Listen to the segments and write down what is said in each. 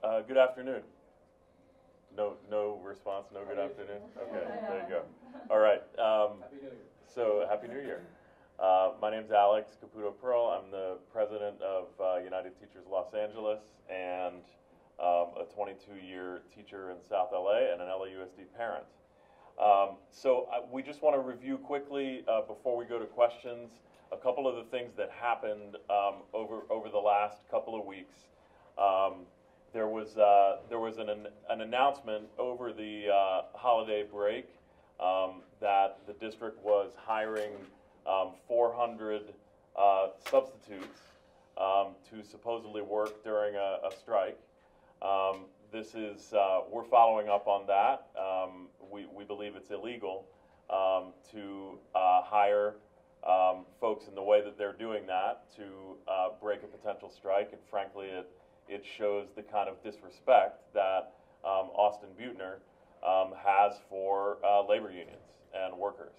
Good afternoon. No response, no good afternoon? Okay, there you go. All right. Happy New Year. So, Happy New Year. My name's Alex Caputo Pearl. I'm the president of United Teachers Los Angeles and a 22-year teacher in South LA and an LAUSD parent. We just want to review quickly before we go to questions a couple of the things that happened over the last couple of weeks. There was an announcement over the holiday break that the district was hiring 400 substitutes to supposedly work during a strike. We're following up on that. We believe it's illegal to hire folks in the way that they're doing that to break a potential strike, and frankly, it shows the kind of disrespect that Austin Beutner has for labor unions and workers.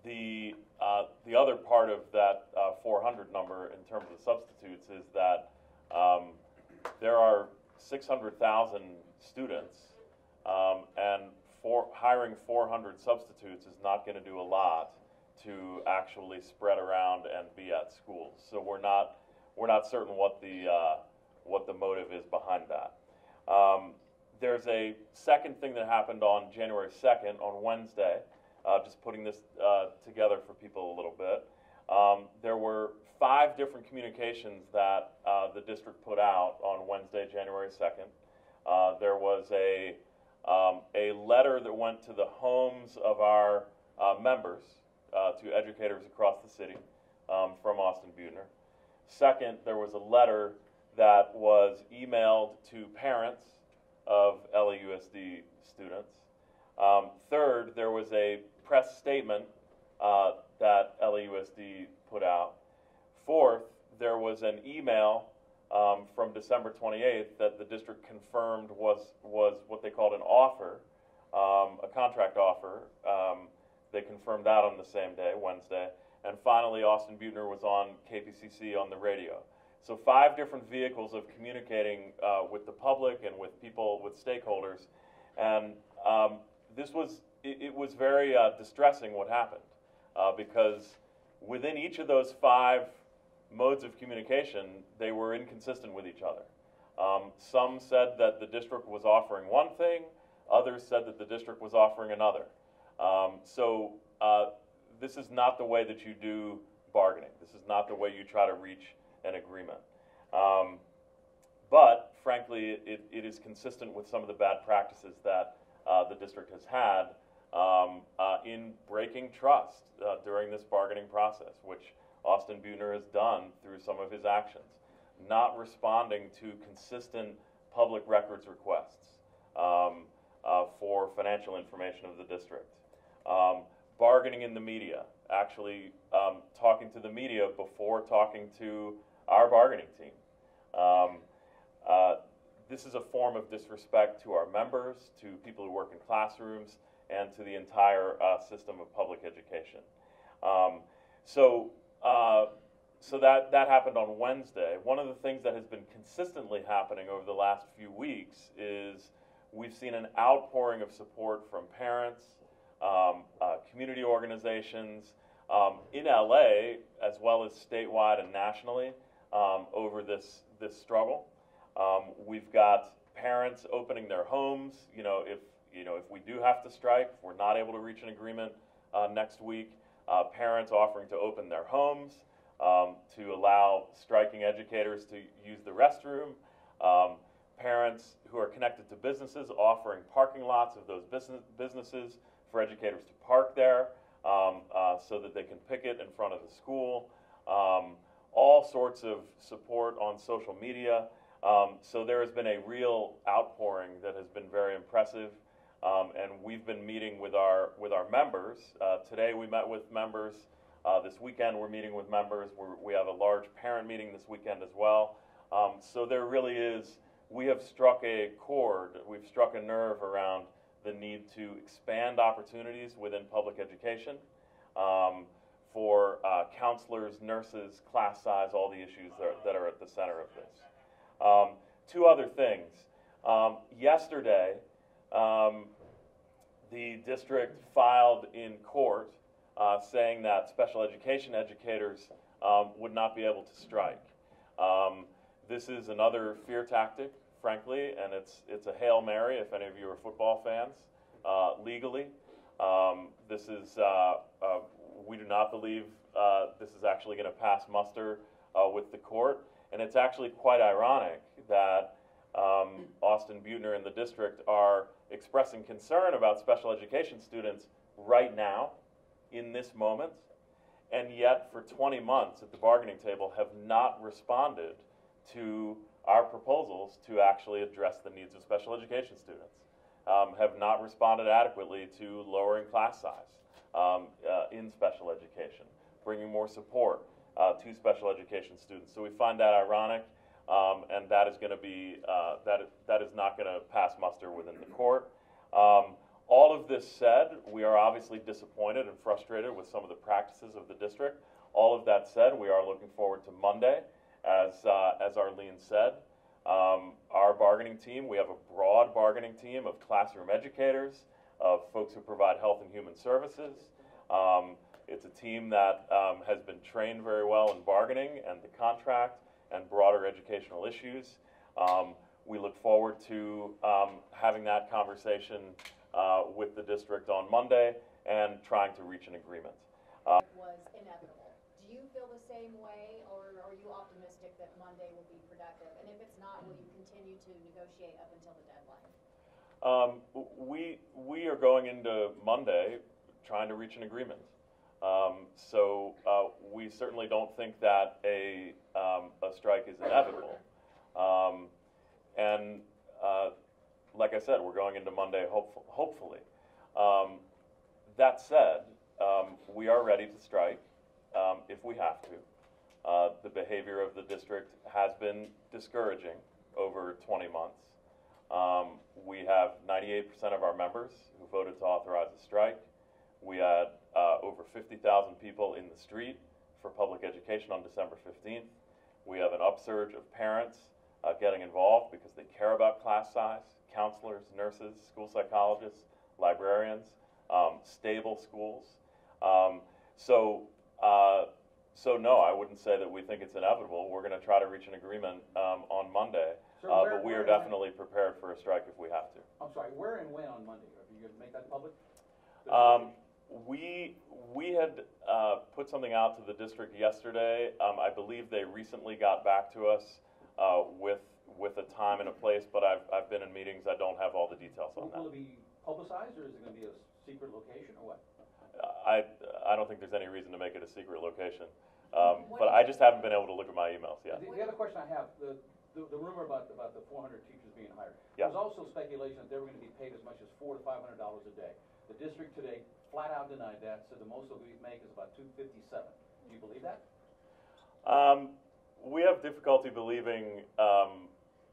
The other part of that 400 number in terms of substitutes is that there are 600,000 students, and hiring 400 substitutes is not going to do a lot to actually spread around and be at schools. So we're not certain what the motive is behind that. There's a second thing that happened on January 2nd, on Wednesday, just putting this together for people a little bit. There were 5 different communications that the district put out on Wednesday, January 2nd. There was a letter that went to the homes of our members, to educators across the city, from Austin Beutner. Second, there was a letter that was emailed to parents of LAUSD students. Third, there was a press statement that LAUSD put out. Fourth, there was an email from December 28th that the district confirmed was what they called an offer, a contract offer. They confirmed that on the same day, Wednesday. And finally, Austin Beutner was on KPCC on the radio. So 5 different vehicles of communicating with the public and with people, with stakeholders. And it was very distressing what happened, because within each of those 5 modes of communication, they were inconsistent with each other. Some said that the district was offering one thing, others said that the district was offering another. This is not the way that you do bargaining. This is not the way you try to reach an agreement. But frankly, it is consistent with some of the bad practices that the district has had in breaking trust during this bargaining process, which Austin Beutner has done through some of his actions, not responding to consistent public records requests for financial information of the district. Bargaining in the media, actually talking to the media before talking to our bargaining team. This is a form of disrespect to our members, to people who work in classrooms, and to the entire system of public education. So that happened on Wednesday. One of the things that has been consistently happening over the last few weeks is we've seen an outpouring of support from parents, community organizations in LA, as well as statewide and nationally, over this struggle. We've got parents opening their homes. If we do have to strike, if we're not able to reach an agreement next week, parents offering to open their homes to allow striking educators to use the restroom. Parents who are connected to businesses offering parking lots of those businesses for educators to park there so that they can picket in front of the school. All sorts of support on social media. So there has been a real outpouring that has been very impressive, and we've been meeting with our members. Today we met with members. This weekend we're meeting with members. We have a large parent meeting this weekend as well. So there really is, we have struck a chord, we've struck a nerve around the need to expand opportunities within public education for counselors, nurses, class size, all the issues that are at the center of this. two other things. Yesterday, the district filed in court saying that special education educators would not be able to strike. This is another fear tactic, frankly, and it's a Hail Mary if any of you are football fans, legally. This is, we do not believe this is actually going to pass muster with the court, and it's actually quite ironic that Austin Beutner and the district are expressing concern about special education students right now, in this moment, and yet for 20 months at the bargaining table have not responded to our proposals to actually address the needs of special education students, have not responded adequately to lowering class size in special education, bringing more support to special education students. So we find that ironic, and that is going to be that is not going to pass muster within the court. All of this said, we are obviously disappointed and frustrated with some of the practices of the district. All of that said, we are looking forward to Monday, as Arlene said. Our bargaining team, we have a broad bargaining team of classroom educators, of folks who provide health and human services. It's a team that has been trained very well in bargaining and the contract and broader educational issues. We look forward to having that conversation with the district on Monday and trying to reach an agreement. Was inevitable. Do you feel the same way, or are you optimistic that Monday will be productive? And if it's not, will you continue to negotiate up until the deadline? We are going into Monday trying to reach an agreement. So we certainly don't think that a strike is inevitable. And like I said, we're going into Monday hopefully. That said, we are ready to strike if we have to. The behavior of the district has been discouraging over 20 months. We have 98% of our members who voted to authorize a strike. We had over 50,000 people in the street for public education on December 15th. We have an upsurge of parents getting involved because they care about class size, counselors, nurses, school psychologists, librarians, stable schools. So no, I wouldn't say that we think it's inevitable. We're going to try to reach an agreement on Monday, but we are definitely prepared for a strike if we have to. I'm sorry, where and when on Monday? Are you going to make that public? We had put something out to the district yesterday. I believe they recently got back to us with a time and a place, but I've been in meetings. I don't have all the details on that. Will it be publicized, or is it going to be a secret location, or what? I don't think there's any reason to make it a secret location, but I just haven't been able to look at my emails yet. The other question I have, the rumor about the 400 teachers being hired. Yeah. There's also speculation that they were going to be paid as much as $400 to $500 a day. The district today flat out denied that, said the most that we make is about $257. Do you believe that? We have difficulty believing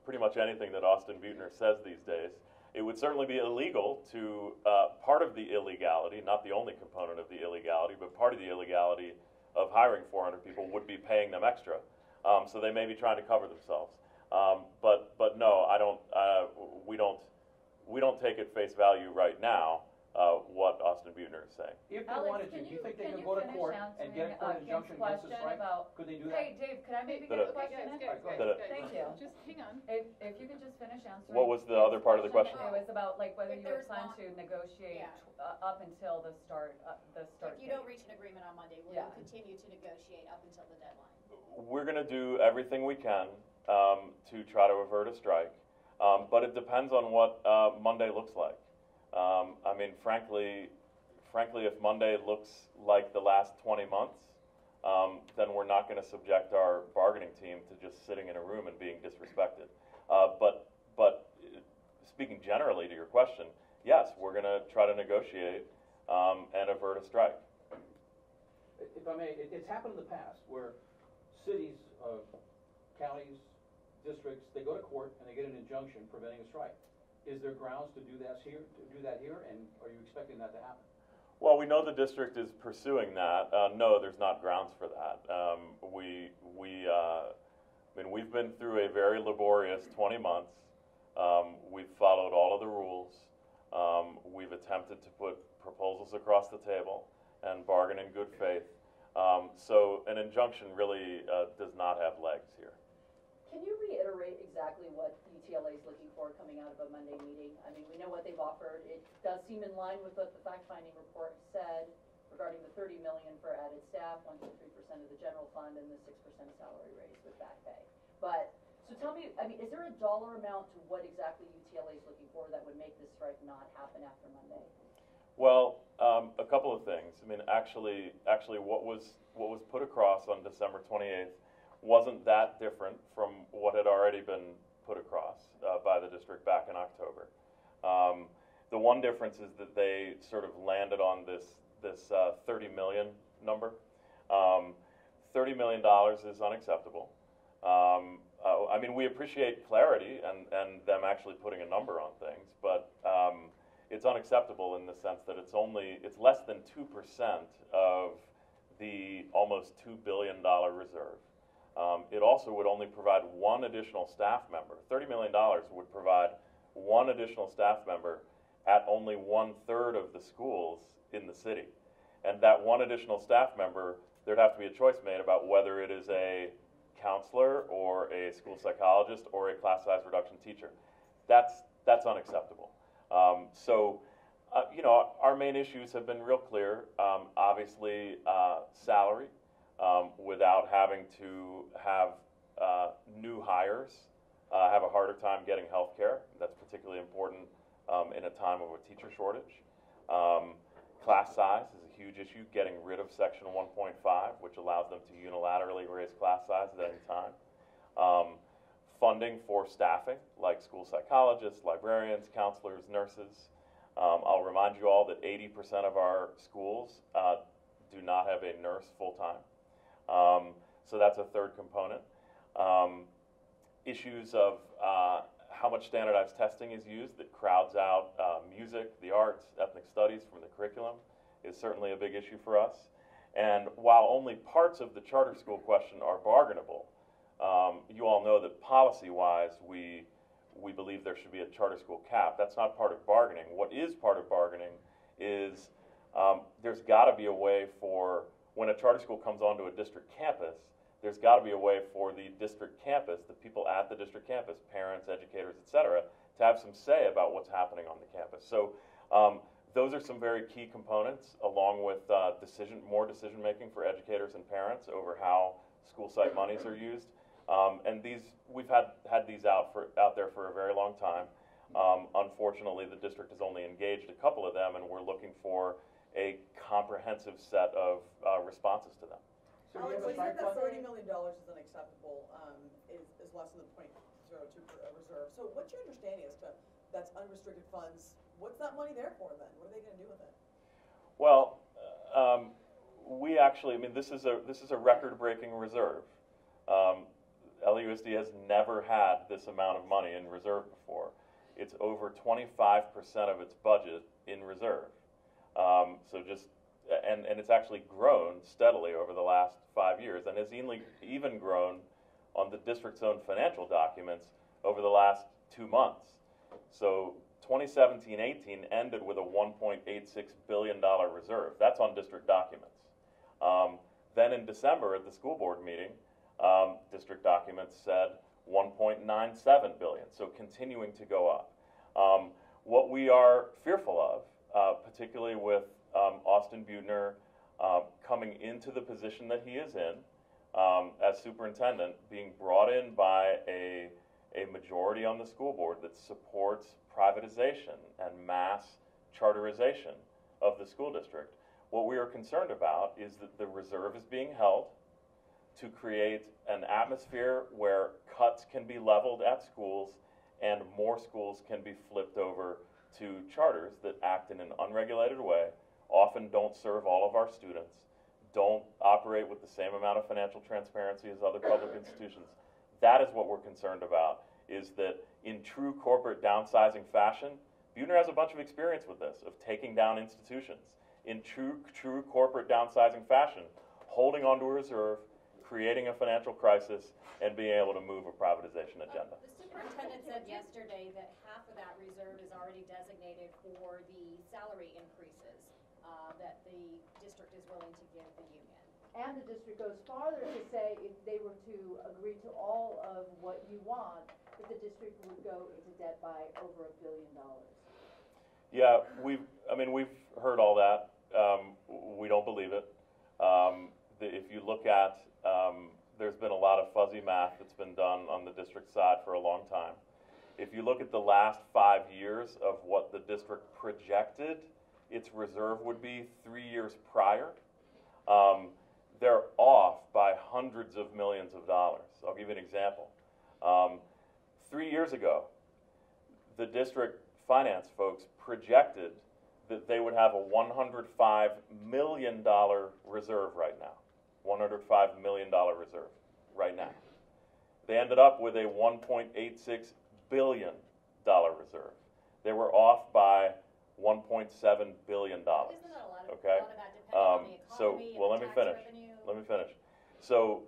pretty much anything that Austin Beutner says these days. It would certainly be illegal to, part of the illegality, not the only component of the illegality, but part of the illegality of hiring 400 people would be paying them extra. So they may be trying to cover themselves. But no, we don't take at face value right now what Austin Beutner is saying. If they wanted to, do you think they could go to court and get a court injunction against the strike? Could they do that? Hey, Dave, can I maybe get a question in? Thank you. Just hang on. If you could just finish answering. What was the other part of the question? It was about like whether you If would plan there's to negotiate Yeah. up until the start If you don't reach an agreement on Monday, will Yeah. you continue to negotiate up until the deadline? We're going to do everything we can to try to avert a strike, but it depends on what Monday looks like. I mean, frankly, if Monday looks like the last 20 months, then we're not going to subject our bargaining team to just sitting in a room and being disrespected. But speaking generally to your question, yes, we're going to try to negotiate and avert a strike. If I may, it's happened in the past where cities, counties, districts, they go to court and they get an injunction preventing a strike. Is there grounds to do that here, and are you expecting that to happen? Well, we know the district is pursuing that. No, there's not grounds for that. I mean, we've been through a very laborious 20 months. We've followed all of the rules. We've attempted to put proposals across the table and bargain in good faith. So an injunction really does not have legs here. Can you reiterate exactly what UTLA is looking for coming out of a Monday meeting? I mean, we know what they've offered. It does seem in line with what the fact-finding report said regarding the $30 million for added staff, 1 to 3% of the general fund, and the 6% salary raise with back pay. But, so tell me, I mean, is there a dollar amount to what exactly UTLA is looking for that would make this strike not happen after Monday? Well, a couple of things. I mean, actually, what was put across on December 28th wasn't that different from what had already been put across by the district back in October. The one difference is that they sort of landed on this 30 million number. $30 million is unacceptable. I mean, we appreciate clarity and them actually putting a number on things, but it's unacceptable in the sense that it's less than 2% of the almost $2 billion reserve. It also would only provide one additional staff member. $30 million would provide one additional staff member at only 1/3 of the schools in the city. And that one additional staff member, there'd have to be a choice made about whether it is a counselor or a school psychologist or a class size reduction teacher. That's unacceptable. You know, our main issues have been real clear. Obviously, salary, without having to have new hires have a harder time getting health care. That's particularly important in a time of a teacher shortage. Class size is a huge issue, getting rid of Section 1.5, which allows them to unilaterally raise class sizes at any time. Funding for staffing, like school psychologists, librarians, counselors, nurses. I'll remind you all that 80% of our schools do not have a nurse full-time. So that's a third component. Issues of how much standardized testing is used that crowds out music, the arts, ethnic studies from the curriculum is certainly a big issue for us. And while only parts of the charter school question are bargainable, you all know that policy-wise we believe there should be a charter school cap. That's not part of bargaining. What is part of bargaining is there's got to be a way for, when a charter school comes onto a district campus, there's got to be a way for the district campus, the people at the district campus, parents, educators, et cetera, to have some say about what's happening on the campus. So those are some very key components, along with more decision-making for educators and parents over how school site monies are used. And we've had these out there for a very long time. Unfortunately, the district has only engaged a couple of them, and we're looking for a comprehensive set of responses to them. So you Alex, have a you said strike that fund? $30 million is unacceptable, is less than the 0.02 reserve. So what's your understanding as to, that's unrestricted funds, what's that money there for then? What are they gonna do with it? Well, we actually, I mean, this is a record-breaking reserve. LUSD has never had this amount of money in reserve before. It's over 25% of its budget in reserve. And it's actually grown steadily over the last 5 years, and has even grown on the district's own financial documents over the last 2 months. So 2017-18 ended with a $1.86 billion reserve. That's on district documents. Then in December at the school board meeting, district documents said $1.97 billion, so continuing to go up. What we are fearful of, particularly with Austin Buettner coming into the position that he is in as superintendent, being brought in by a majority on the school board that supports privatization and mass charterization of the school district. What we are concerned about is that the reserve is being held to create an atmosphere where cuts can be leveled at schools and more schools can be flipped over to charters that act in an unregulated way, often don't serve all of our students, don't operate with the same amount of financial transparency as other public institutions. That is what we're concerned about, is that in true corporate downsizing fashion, Buettner has a bunch of experience with this, of taking down institutions. In true corporate downsizing fashion, holding onto a reserve, creating a financial crisis and being able to move a privatization agenda. The superintendent said yesterday that half of that reserve is already designated for the salary increases that the district is willing to give the union. And the district goes farther to say if they were to agree to all of what you want, that the district would go into debt by over $1 billion. Yeah, we've heard all that. We don't believe it. If you look at, there's been a lot of fuzzy math that's been done on the district side for a long time. If you look at the last 5 years of what the district projected its reserve would be 3 years prior, they're off by hundreds of millions of dollars. I'll give you an example. 3 years ago, the district finance folks projected that they would have a $105 million reserve right now. $105 million reserve right now. They ended up with a $1.86 billion reserve. They were off by $1.7 billion. Isn't that a lot of, Okay. a lot of that depending on the So, economy well, and let the me tax finish. revenue? Let me finish. So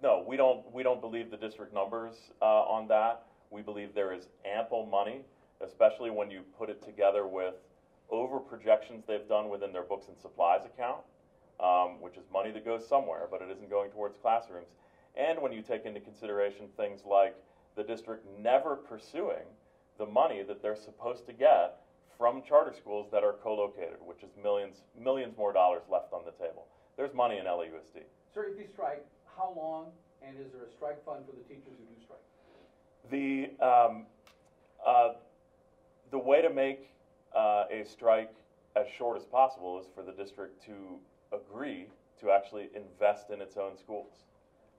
no, we don't believe the district numbers on that. We believe there is ample money, especially when you put it together with over projections they've done within their books and supplies account, which is money that goes somewhere, but it isn't going towards classrooms. And when you take into consideration things like the district never pursuing the money that they're supposed to get from charter schools that are co-located, which is millions more dollars left on the table. There's money in LAUSD. Sir, if you strike, how long, and is there a strike fund for the teachers who do strike? The way to make a strike as short as possible is for the district to agree to actually invest in its own schools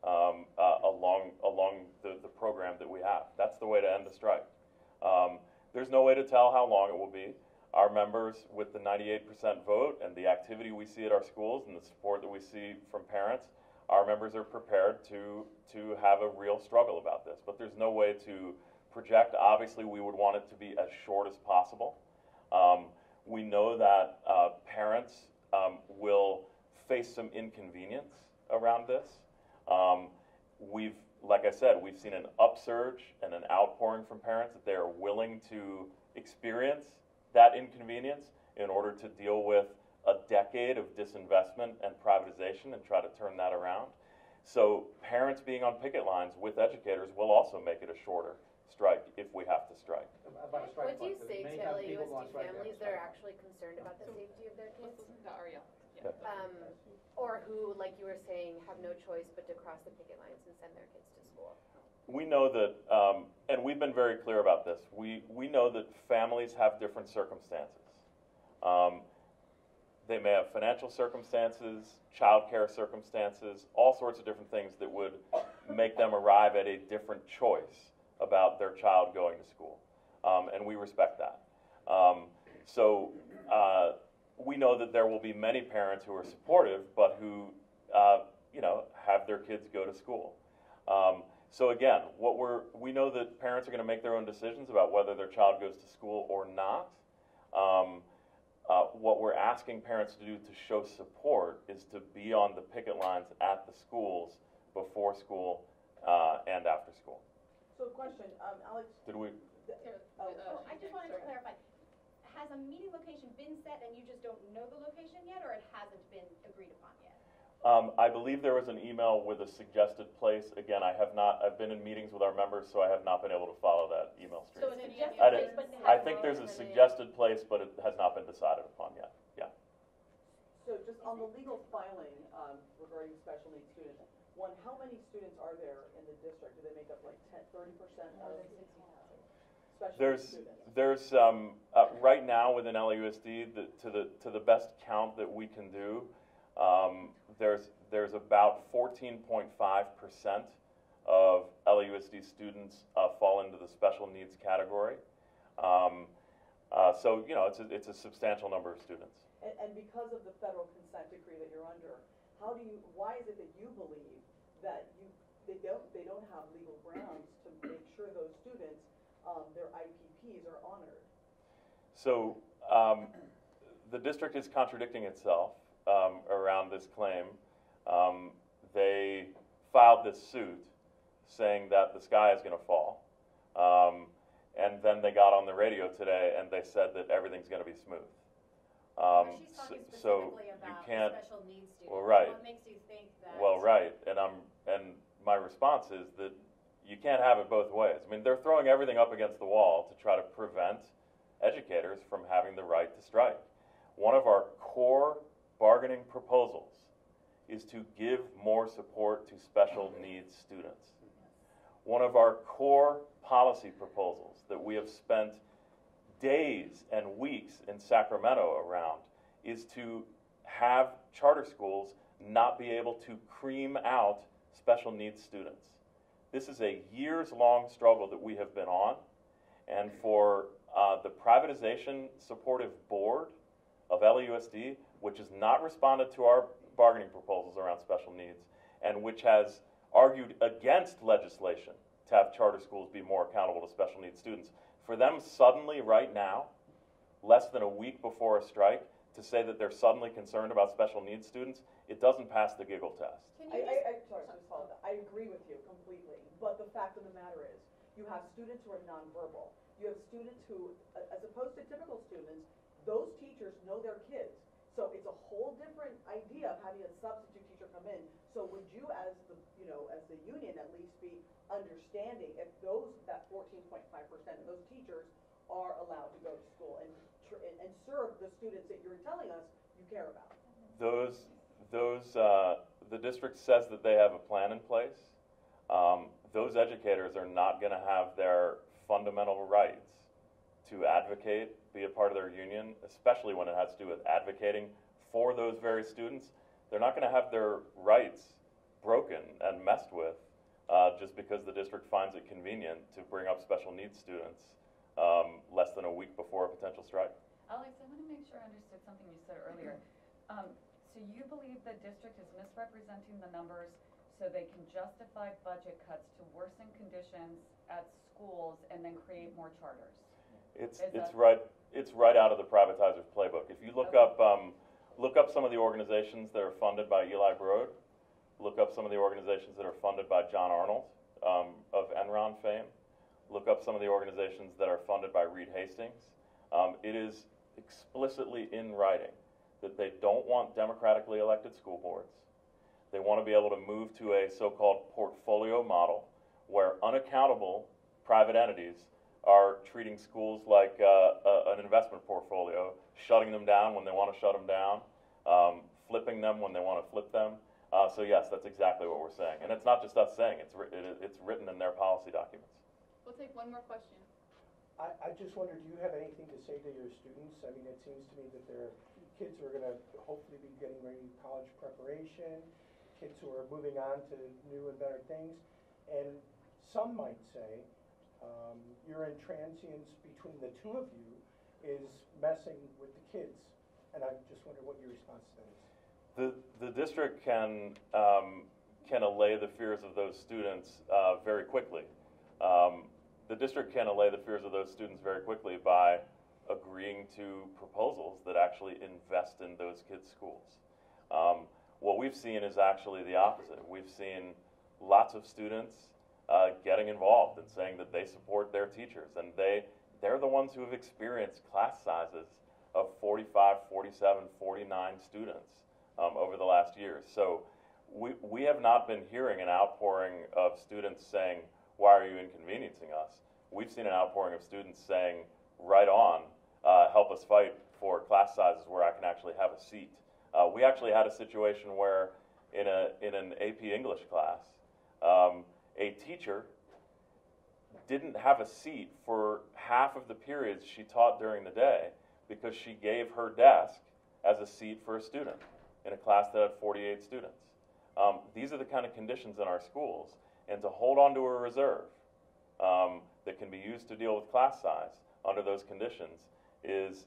along the program that we have. That's the way to end the strike. There's no way to tell how long it will be. Our members, with the 98% vote and the activity we see at our schools and the support that we see from parents, our members are prepared to have a real struggle about this. But there's no way to project. Obviously, we would want it to be as short as possible. We know that parents will face some inconvenience around this. Like I said, we've seen an upsurge and an outpouring from parents that they are willing to experience that inconvenience in order to deal with a decade of disinvestment and privatization and try to turn that around. So parents being on picket lines with educators will also make it a shorter strike if we have to strike. About a strike What do you fund, say many to times people go on LAUSD strike, they have families a that are strike fund. actually concerned about the safety of their kids? Yeah. Or who, like you were saying, have no choice but to cross the picket lines and send their kids to school? We know that, and we've been very clear about this, we know that families have different circumstances. They may have financial circumstances, childcare circumstances, all sorts of different things that would make them arrive at a different choice about their child going to school. And we respect that. We know that there will be many parents who are supportive, but who, have their kids go to school. So again, we know that parents are going to make their own decisions about whether their child goes to school or not. What we're asking parents to do to show support is to be on the picket lines at the schools before school and after school. So question, Alex, Did we? I just wanted to clarify, has a meeting location been set and you just don't know the location yet, or it hasn't been agreed upon yet? I believe there was an email with a suggested place. Again, I've been in meetings with our members, so I have not been able to follow that email stream. So it's suggested I place, didn't- but I has think there's a and then they- suggested place, but it has not been decided upon yet. Yeah. so just on the legal filing, regarding special needs students, one, how many students are there in the district? Do they make up like 30% of special needs students? There's right now within LAUSD, to the best count that we can do, there's about 14.5% of LAUSD students fall into the special needs category. So it's a substantial number of students. And because of the federal consent decree that you're under, why is it that you believe that they don't have legal grounds to make sure those students, their IPPs are honored? So the district is contradicting itself around this claim. They filed this suit saying that the sky is going to fall. And then they got on the radio today and they said that everything's going to be smooth. But she's talking So specifically you about can't, special needs students. well, right. What makes you think that? well, right, and my response is that you can't have it both ways. I mean, they're throwing everything up against the wall to try to prevent educators from having the right to strike. One of our core bargaining proposals is to give more support to special needs students. One of our core policy proposals that we have spent days and weeks in Sacramento around is to have charter schools not be able to cream out special needs students. This is a years-long struggle that we have been on, and for the privatization supportive board of LAUSD, which has not responded to our bargaining proposals around special needs, and which has argued against legislation to have charter schools be more accountable to special needs students, for them suddenly right now, less than a week before a strike, to say that they're suddenly concerned about special needs students, it doesn't pass the giggle test. Can you just, Sorry, Ms. Holland, I agree with you completely, but the fact of the matter is, you have students who are nonverbal. You have students who, as opposed to typical students, those teachers know their kids. So it's a whole different idea of having a substitute teacher come in. So would you, as the, as the union at least, be understanding if that 14.5% of those teachers are allowed to go to school and serve the students that you're telling us you care about? The district says that they have a plan in place. Those educators are not going to have their fundamental rights to advocate, be a part of their union, especially when it has to do with advocating for those very students. They're not going to have their rights broken and messed with just because the district finds it convenient to bring up special needs students less than a week before a potential strike. Alex, I want to make sure I understood something you said earlier. So you believe the district is misrepresenting the numbers so they can justify budget cuts to worsen conditions at schools and then create more charters? It's right out of the privatizer's playbook. If you look up some of the organizations that are funded by Eli Broad, look up some of the organizations that are funded by John Arnold of Enron fame, look up some of the organizations that are funded by Reed Hastings. It is explicitly in writing that they don't want democratically elected school boards. They want to be able to move to a so-called portfolio model where unaccountable private entities are treating schools like an investment portfolio, shutting them down when they want to shut them down, flipping them when they want to flip them. So yes, that's exactly what we're saying. And it's not just us saying, it's written in their policy documents. We'll take one more question. I just wonder, do you have anything to say to your students? I mean, it seems to me that there are kids who are going to hopefully be getting ready to college preparation, kids who are moving on to new and better things, and some might say your intransience between the two of you is messing with the kids, and I just wonder what your response to that is. The district can allay the fears of those students very quickly. The district can allay the fears of those students very quickly by agreeing to proposals that actually invest in those kids' schools. What we've seen is actually the opposite. We've seen lots of students getting involved and saying that they support their teachers, and they're the ones who have experienced class sizes of 45, 47, 49 students over the last year. So we have not been hearing an outpouring of students saying, why are you inconveniencing us? We've seen an outpouring of students saying, right on, help us fight for class sizes where I can actually have a seat. We actually had a situation where in an AP English class, a teacher didn't have a seat for half of the periods she taught during the day because she gave her desk as a seat for a student in a class that had 48 students. These are the kind of conditions in our schools, and to hold on to a reserve that can be used to deal with class size under those conditions is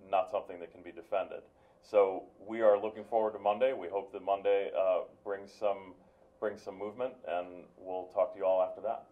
not something that can be defended. So we are looking forward to Monday. We hope that Monday brings some movement, and we'll talk to you all after that.